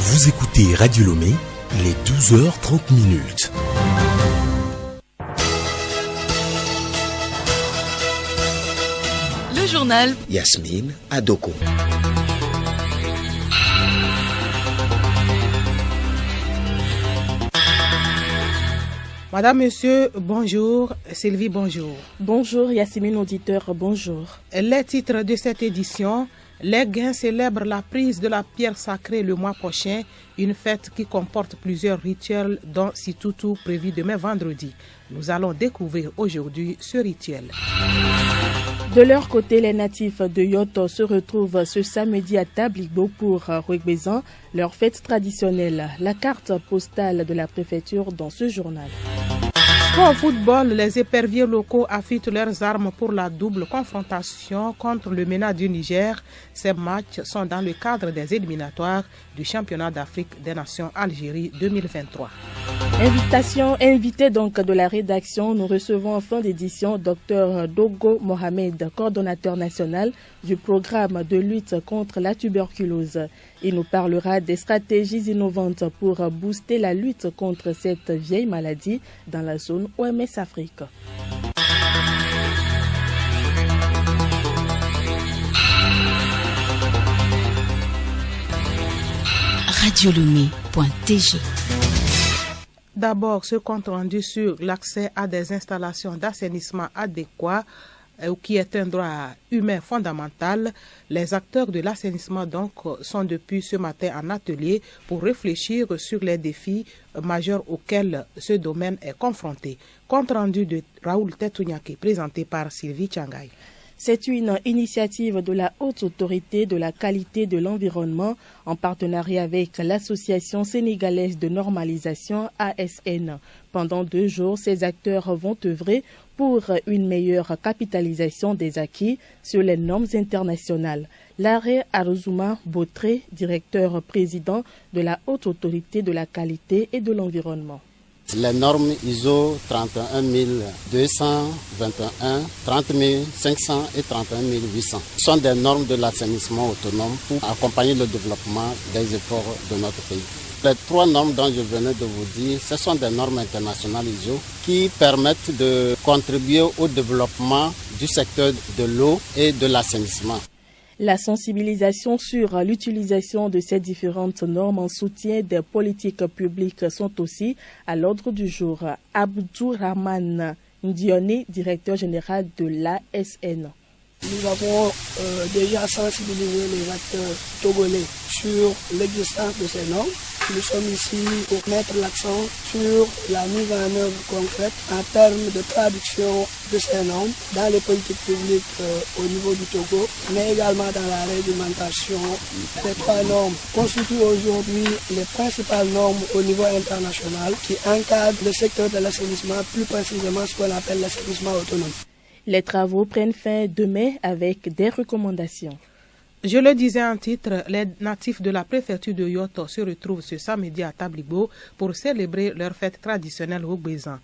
Vous écoutez Radio Lomé, les 12h30. Le journal Yasmine Adoko. Madame, Monsieur, bonjour. Sylvie, bonjour. Bonjour Yasmine, auditeur, bonjour. Les titres de cette édition: les Gains célèbrent la prise de la pierre sacrée le mois prochain, une fête qui comporte plusieurs rituels dont Situtu prévu demain vendredi. Nous allons découvrir aujourd'hui ce rituel. De leur côté, les natifs de Yoto se retrouvent ce samedi à Tabligbo pour Rwebezan, leur fête traditionnelle. La carte postale de la préfecture dans ce journal. Au football, les éperviers locaux affûtent leurs armes pour la double confrontation contre le MENA du Niger. Ces matchs sont dans le cadre des éliminatoires du championnat d'Afrique des Nations Algérie 2023. Invité donc de la rédaction, nous recevons en fin d'édition Dr Dogo Mohamed, coordonnateur national du programme de lutte contre la tuberculose. Il nous parlera des stratégies innovantes pour booster la lutte contre cette vieille maladie dans la zone OMS Afrique. radiolomé.tg. D'abord, ce compte rendu sur l'accès à des installations d'assainissement adéquats, qui est un droit humain fondamental. Les acteurs de l'assainissement donc sont depuis ce matin en atelier pour réfléchir sur les défis majeurs auxquels ce domaine est confronté. Compte rendu de Raoul Tetounyake présenté par Sylvie Tchangay. C'est une initiative de la Haute Autorité de la Qualité de l'Environnement en partenariat avec l'Association sénégalaise de normalisation ASN. Pendant 2 jours, ces acteurs vont œuvrer pour une meilleure capitalisation des acquis sur les normes internationales. Larry Aruzuma Botré, directeur-président de la Haute Autorité de la Qualité et de l'Environnement. Les normes ISO 31221, 30500 et 31800 sont des normes de l'assainissement autonome pour accompagner le développement des efforts de notre pays. Les 3 normes dont je venais de vous dire, ce sont des normes internationales ISO qui permettent de contribuer au développement du secteur de l'eau et de l'assainissement. La sensibilisation sur l'utilisation de ces différentes normes en soutien des politiques publiques sont aussi à l'ordre du jour. Abdourahman Ndione, directeur général de l'ASN. Nous avons déjà sensibilisé les acteurs togolais sur l'existence de ces normes. Nous sommes ici pour mettre l'accent sur la mise en œuvre concrète en termes de traduction de ces normes dans les politiques publiques au niveau du Togo, mais également dans la réglementation. Les 3 normes constituent aujourd'hui les principales normes au niveau international qui encadrent le secteur de l'assainissement, plus précisément ce qu'on appelle l'assainissement autonome. Les travaux prennent fin demain avec des recommandations. Je le disais en titre, les natifs de la préfecture de Yoto se retrouvent ce samedi à Tabligbo pour célébrer leur fête traditionnelle Rwebezan.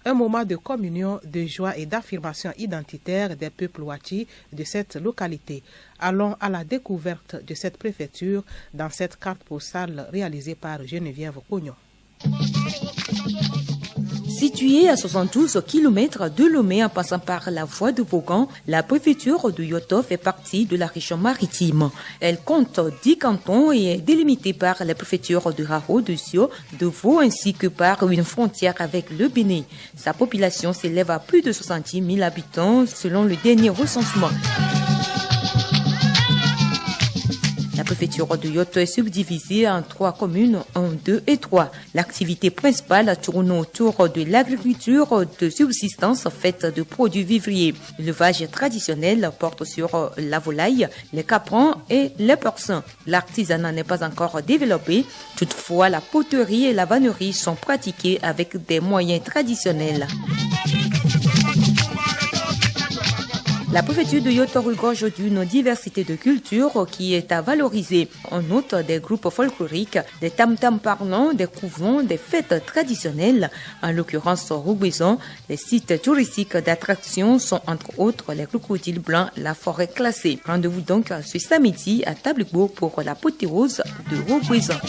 Un moment de communion, de joie et d'affirmation identitaire des peuples Wachi de cette localité. Allons à la découverte de cette préfecture dans cette carte postale réalisée par Geneviève Cognon. Située à 72 km de Lomé en passant par la voie de Vaughan, la préfecture de Yoto fait partie de la région maritime. Elle compte 10 cantons et est délimitée par les préfectures de Raro, de Sio, de Vaud ainsi que par une frontière avec le Bénin. Sa population s'élève à plus de 70 000 habitants selon le dernier recensement. La préfecture de Yoto est subdivisée en 3 communes, 1, 2 et 3. L'activité principale tourne autour de l'agriculture de subsistance faite de produits vivriers. L'élevage traditionnel porte sur la volaille, les caprins et les porcins. L'artisanat n'est pas encore développé. Toutefois, la poterie et la vannerie sont pratiquées avec des moyens traditionnels. La préfecture de Yoto regorge d'une diversité de cultures qui est à valoriser. On note des groupes folkloriques, des tam-tams parlants, des couvents, des fêtes traditionnelles. En l'occurrence, au Rougbézon, les sites touristiques d'attraction sont entre autres les crocodiles blancs, la forêt classée. Rendez-vous donc ce samedi à Tabligbo pour l'apothéose de Rougbézon.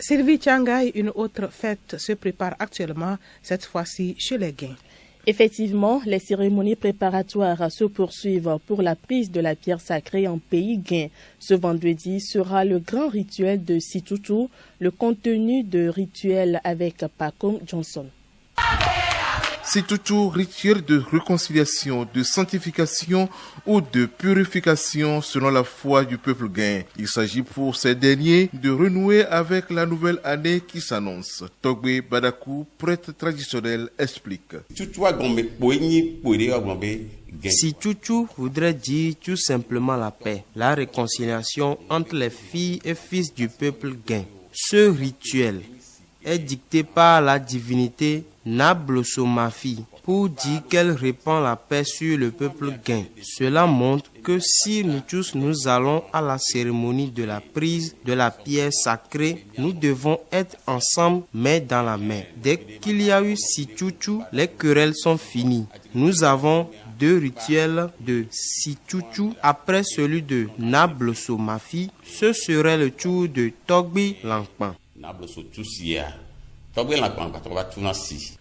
Sylvie Tiangay, une autre fête se prépare actuellement, cette fois-ci chez les Guins. Effectivement, les cérémonies préparatoires se poursuivent pour la prise de la pierre sacrée en pays Guin. Ce vendredi sera le grand rituel de Situtu, le contenu de rituel avec Pacom Johnson. Situtu, rituel de réconciliation, de sanctification ou de purification selon la foi du peuple Guin. Il s'agit pour ces derniers de renouer avec la nouvelle année qui s'annonce. Togbe Badakou, prêtre traditionnel, explique. Situtu voudrait dire tout simplement la paix, la réconciliation entre les filles et fils du peuple Guin. Ce rituel est dicté par la divinité Nablosomafi pour dire qu'elle répand la paix sur le peuple Guin. Cela montre que si nous tous nous allons à la cérémonie de la prise de la pierre sacrée, nous devons être ensemble main dans la main. Dès qu'il y a eu Situtu, les querelles sont finies. Nous avons 2 rituels de Situtu après celui de Nablosomafi. Ce serait le tour de Togbi Langpan.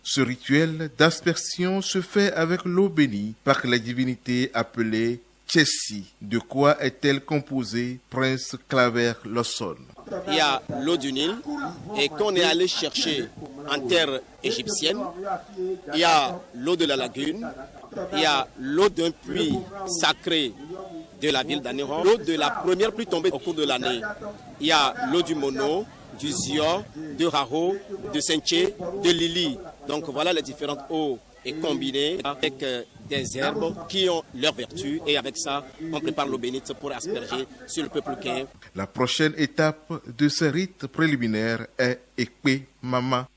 Ce rituel d'aspersion se fait avec l'eau bénie par la divinité appelée Tchessi. De quoi est-elle composée, Prince Claver Lawson? Il y a l'eau du Nil et qu'on est allé chercher en terre égyptienne. Il y a l'eau de la lagune. Il y a l'eau d'un puits sacré de la ville d'Aniron. L'eau de la première pluie tombée au cours de l'année. Il y a l'eau du Mono, du Zior, de Raro, de Senché, de Lili. Donc voilà les différentes eaux et combinées avec des herbes qui ont leurs vertus et avec ça on prépare l'eau bénite pour asperger sur le peuple Guin. La prochaine étape de ce rite préliminaire est Ekpe Mama.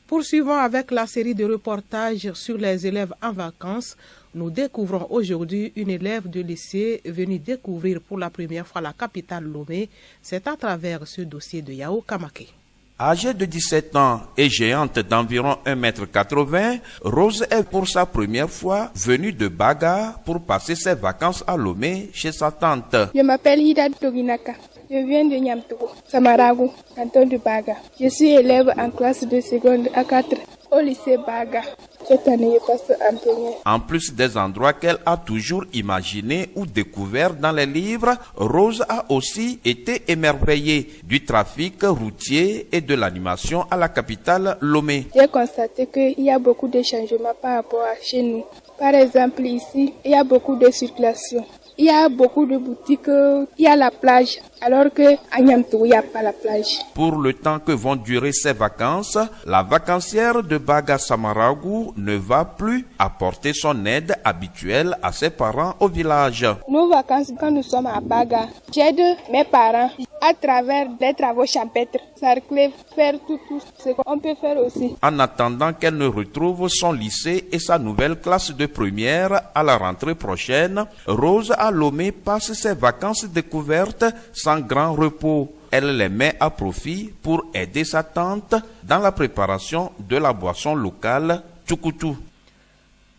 Poursuivons avec la série de reportages sur les élèves en vacances. Nous découvrons aujourd'hui une élève de lycée venue découvrir pour la première fois la capitale Lomé. C'est à travers ce dossier de Yao Kamake. Âgée de 17 ans et géante d'environ 1,80 m, Rose est pour sa première fois venue de Baga pour passer ses vacances à Lomé chez sa tante. Je m'appelle Hida Toginaka. Je viens de Nyamtogo, Samarago, canton de Baga. Je suis élève en classe de seconde à 4 au lycée Baga. Cette année, je passe en première. En plus des endroits qu'elle a toujours imaginés ou découverts dans les livres, Rose a aussi été émerveillée du trafic routier et de l'animation à la capitale Lomé. J'ai constaté qu'il y a beaucoup de changements par rapport à chez nous. Par exemple, ici, il y a beaucoup de circulation. Il y a beaucoup de boutiques, il y a la plage, alors qu'à Nyamtogo, il n'y a pas la plage. Pour le temps que vont durer ces vacances, la vacancière de Baga Samarago ne va plus apporter son aide habituelle à ses parents au village. Nos vacances, quand nous sommes à Baga, j'aide mes parents à travers des travaux champêtres, cercler, faire tout ce qu'on peut faire aussi. En attendant qu'elle ne retrouve son lycée et sa nouvelle classe de première à la rentrée prochaine, Rose à Lomé passe ses vacances découvertes sans grand repos. Elle les met à profit pour aider sa tante dans la préparation de la boisson locale Tchoukoutou.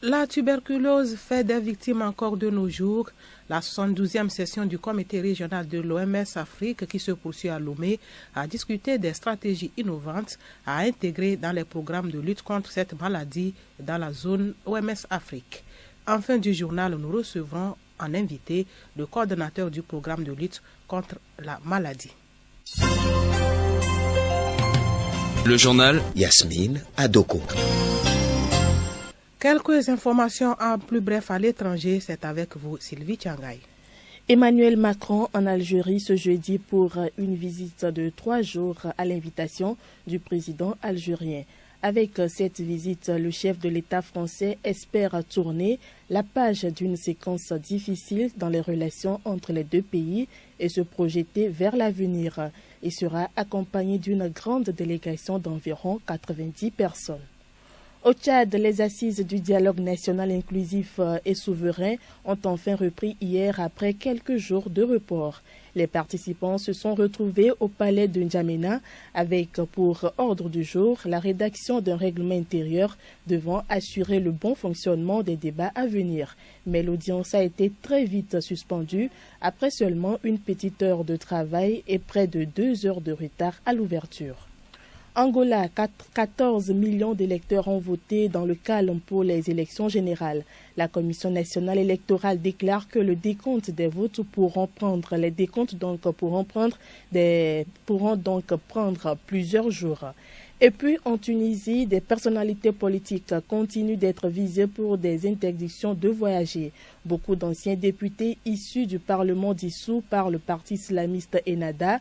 La tuberculose fait des victimes encore de nos jours. La 72e session du comité régional de l'OMS Afrique qui se poursuit à Lomé a discuté des stratégies innovantes à intégrer dans les programmes de lutte contre cette maladie dans la zone OMS Afrique. En fin du journal, nous recevrons en invité le coordonnateur du programme de lutte contre la maladie. Le journal Yasmine Adoko. Quelques informations en plus bref à l'étranger, c'est avec vous Sylvie Tiangay. Emmanuel Macron en Algérie ce jeudi pour une visite de 3 jours à l'invitation du président algérien. Avec cette visite, le chef de l'État français espère tourner la page d'une séquence difficile dans les relations entre les deux pays et se projeter vers l'avenir. Il sera accompagné d'une grande délégation d'environ 90 personnes. Au Tchad, les assises du dialogue national inclusif et souverain ont enfin repris hier après quelques jours de report. Les participants se sont retrouvés au palais de N'Djamena avec pour ordre du jour la rédaction d'un règlement intérieur devant assurer le bon fonctionnement des débats à venir. Mais l'audience a été très vite suspendue après seulement une petite heure de travail et près de 2 heures de retard à l'ouverture. Angola, 14 millions d'électeurs ont voté dans le calme pour les élections générales. La Commission nationale électorale déclare que le décompte des votes pourront donc prendre plusieurs jours. Et puis, en Tunisie, des personnalités politiques continuent d'être visées pour des interdictions de voyager. Beaucoup d'anciens députés issus du Parlement dissous par le parti islamiste Ennahda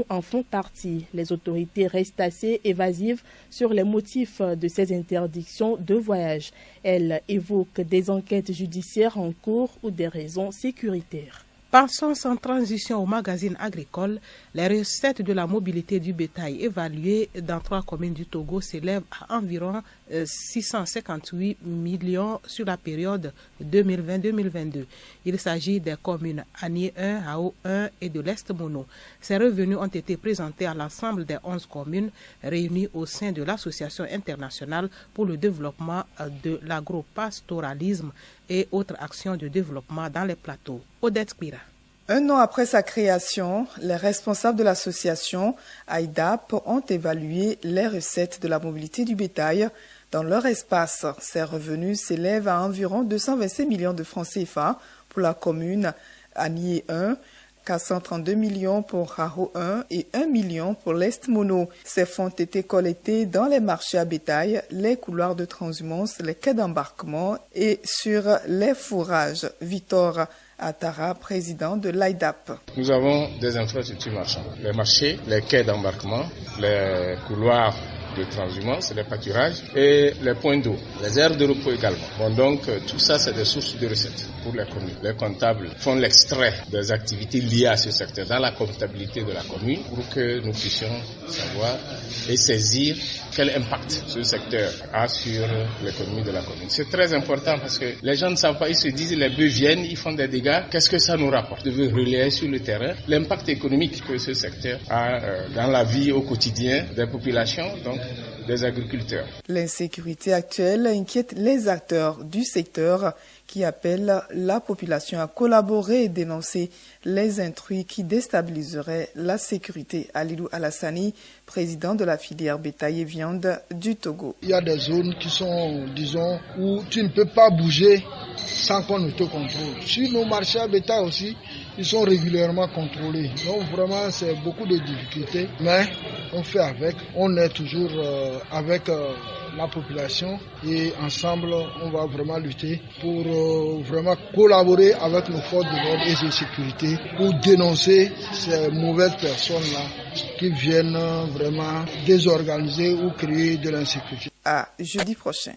en font partie. Les autorités restent assez évasives sur les motifs de ces interdictions de voyage. Elles évoquent des enquêtes judiciaires en cours ou des raisons sécuritaires. Passons sans transition au magazine agricole. Les recettes de la mobilité du bétail évaluées dans 3 communes du Togo s'élèvent à environ 658 millions sur la période 2020-2022. Il s'agit des communes Anié 1, Hao 1 et de l'Est Mono. Ces revenus ont été présentés à l'ensemble des 11 communes réunies au sein de l'Association internationale pour le développement de l'agropastoralisme et autres actions de développement dans les plateaux. Odette Pira. Un an après sa création, les responsables de l'association AIDAP ont évalué les recettes de la mobilité du bétail dans leur espace. Ces revenus s'élèvent à environ 226 millions de francs CFA pour la commune Anié 1, 432 millions pour Haro 1 et 1 million pour l'Est Mono. Ces fonds ont été collectés dans les marchés à bétail, les couloirs de transhumance, les quais d'embarquement et sur les fourrages. Victor Attara, président de l'AIDAP. Nous avons des infrastructures marchandes, les marchés, les quais d'embarquement, les couloirs de transhumance, les pâturages et les points d'eau, les aires de repos également. Bon, donc tout ça, c'est des sources de recettes pour les communes. Les comptables font l'extrait des activités liées à ce secteur dans la comptabilité de la commune pour que nous puissions savoir et saisir quel impact ce secteur a sur l'économie de la commune. C'est très important parce que les gens ne savent pas, ils se disent les bœufs viennent, ils font des dégâts, qu'est-ce que ça nous rapporte? De relayer sur le terrain l'impact économique que ce secteur a dans la vie au quotidien des populations, donc des agriculteurs. L'insécurité actuelle inquiète les acteurs du secteur qui appellent la population à collaborer et dénoncer les intrus qui déstabiliseraient la sécurité. Alidou Alassani, président de la filière bétail et viande du Togo. Il y a des zones qui sont, disons, où tu ne peux pas bouger sans qu'on ne te contrôle. Sur nos marchés à bétail aussi, ils sont régulièrement contrôlés. Donc vraiment, c'est beaucoup de difficultés, mais on fait avec. On est toujours avec la population et ensemble, on va vraiment lutter pour vraiment collaborer avec nos forces de l'ordre et de sécurité pour dénoncer ces mauvaises personnes-là qui viennent vraiment désorganiser ou créer de l'insécurité. À jeudi prochain.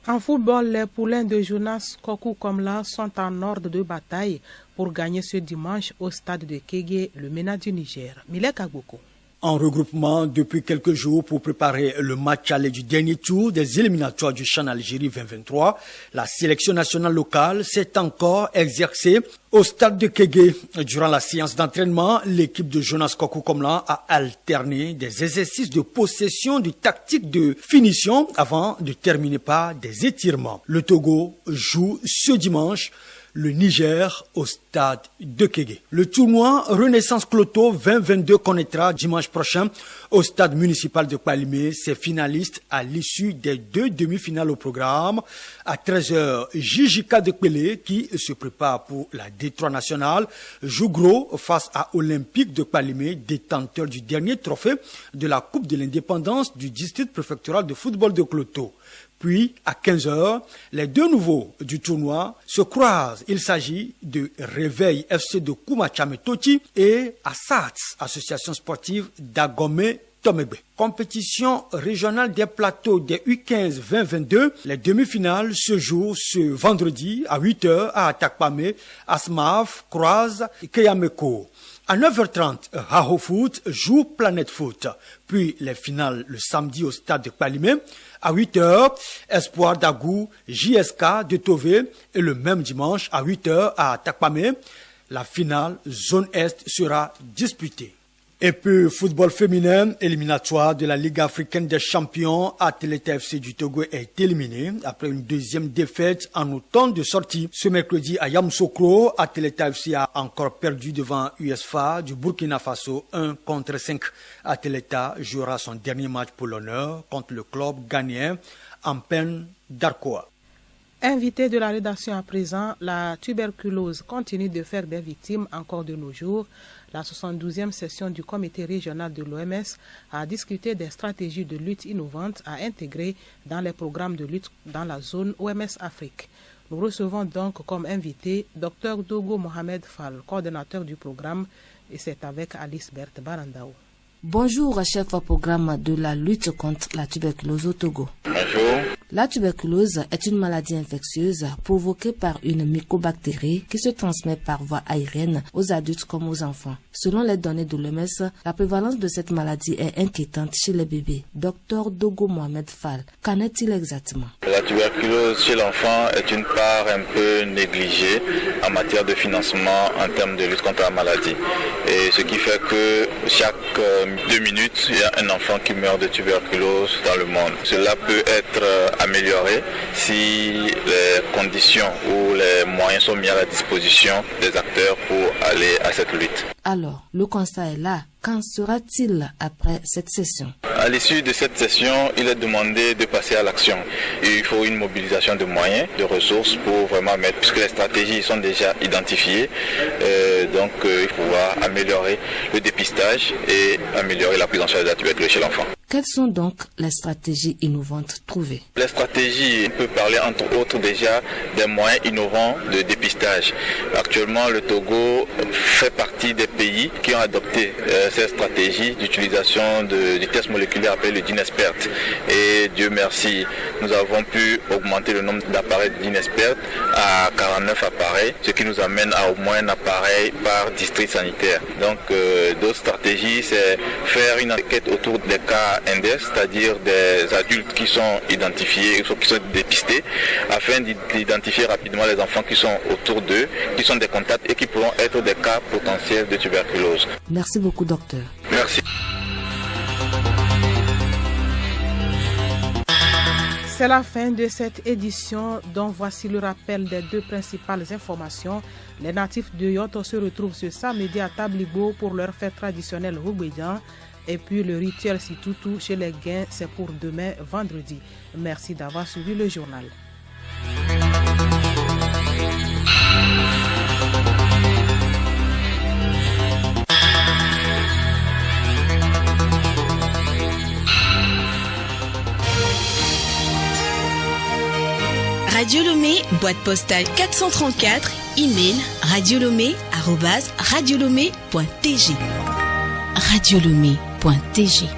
En football, les poulains de Jonas Kokou Komla sont en ordre de bataille pour gagner ce dimanche au stade de Kégué, le MENA du Niger. Milek Agboko. En regroupement depuis quelques jours pour préparer le match aller du dernier tour des éliminatoires du CHAN Algérie 2023, la sélection nationale locale s'est encore exercée au stade de Kégué. Durant la séance d'entraînement, l'équipe de Jonas Kokou Komla a alterné des exercices de possession, de tactique de finition avant de terminer par des étirements. Le Togo joue ce dimanche le Niger au stade de Kégué. Le tournoi Renaissance Cloto 2022 connaîtra dimanche prochain au stade municipal de Kpalimé ses finalistes à l'issue des 2 demi-finales au programme. À 13h, JJK de Kpélé, qui se prépare pour la D3 nationale, joue gros face à Olympique de Kpalimé, détenteur du dernier trophée de la Coupe de l'indépendance du district préfectoral de football de Cloto. Puis, à 15h, les 2 nouveaux du tournoi se croisent. Il s'agit de Réveil FC de Koumachamé Toti et Assats, association sportive d'Agomé Tomegbe. Compétition régionale des plateaux des U15 2022. Les demi-finales se jouent ce vendredi à 8h à Atakpame, Asmaf, Croise et Keyameko. À 9h30, Haho Foot joue Planète Foot. Puis les finales le samedi au stade de Palimé. À 8h, Espoir d'Agou, JSK de Tové. Et le même dimanche à 8h à Atakpame, la finale zone Est sera disputée. Et puis, football féminin, éliminatoire de la Ligue africaine des champions, Atleta FC du Togo est éliminé après une deuxième défaite en autant de sorties. Ce mercredi à Yamoussoukro, Atleta FC a encore perdu devant USFA du Burkina Faso 1-5. Atleta jouera son dernier match pour l'honneur contre le club ghanéen en peine d'Arkoa. Invité de la rédaction à présent, la tuberculose continue de faire des victimes encore de nos jours. La 72e session du comité régional de l'OMS a discuté des stratégies de lutte innovantes à intégrer dans les programmes de lutte dans la zone OMS Afrique. Nous recevons donc comme invité Dr Dogo Mohamed Fall, coordonnateur du programme, et c'est avec Alice Berthe Barandao. Bonjour, chef au programme de la lutte contre la tuberculose au Togo. Bonjour. La tuberculose est une maladie infectieuse provoquée par une mycobactérie qui se transmet par voie aérienne aux adultes comme aux enfants. Selon les données de l'OMS, la prévalence de cette maladie est inquiétante chez les bébés. Dr Dogo Mohamed Fall, qu'en est-il exactement? La tuberculose chez l'enfant est une part un peu négligée en matière de financement en termes de lutte contre la maladie. Et ce qui fait que chaque 2 minutes, il y a un enfant qui meurt de tuberculose dans le monde. Cela peut être amélioré si les conditions ou les moyens sont mis à la disposition des acteurs pour aller à cette lutte. Alors, le constat est là. Qu'en sera-t-il après cette session? À l'issue de cette session, il est demandé de passer à l'action. Il faut une mobilisation de moyens, de ressources pour vraiment mettre, puisque les stratégies sont déjà identifiées, donc il faut pouvoir améliorer le dépistage et améliorer la prise en charge de la tuberculose chez l'enfant. Quelles sont donc les stratégies innovantes trouvées? Les stratégies, on peut parler entre autres déjà des moyens innovants de dépistage. Actuellement, le Togo fait partie des pays qui ont adopté cette stratégie d'utilisation du test moléculaire appelé le DINESPERT. Et Dieu merci, nous avons pu augmenter le nombre d'appareils DINESPERT à 49 appareils, ce qui nous amène à au moins un appareil par district sanitaire. Donc d'autres stratégies, c'est faire une enquête autour des cas index, c'est-à-dire des adultes qui sont identifiés, qui sont dépistés, afin d'identifier rapidement les enfants qui sont autour d'eux, qui sont des contacts et qui pourront être des cas potentiels de tuberculose. Merci beaucoup, docteur. Merci. C'est la fin de cette édition dont voici le rappel des 2 principales informations. Les natifs de Yoto se retrouvent ce samedi à Tablibo pour leur fête traditionnelle Roubédian. Et puis le rituel Situtu chez les Gains, c'est pour demain vendredi. Merci d'avoir suivi le journal. Radio Lomé, boîte postale 434, email radiolomé@radiolomé.tg. radiolomé.tg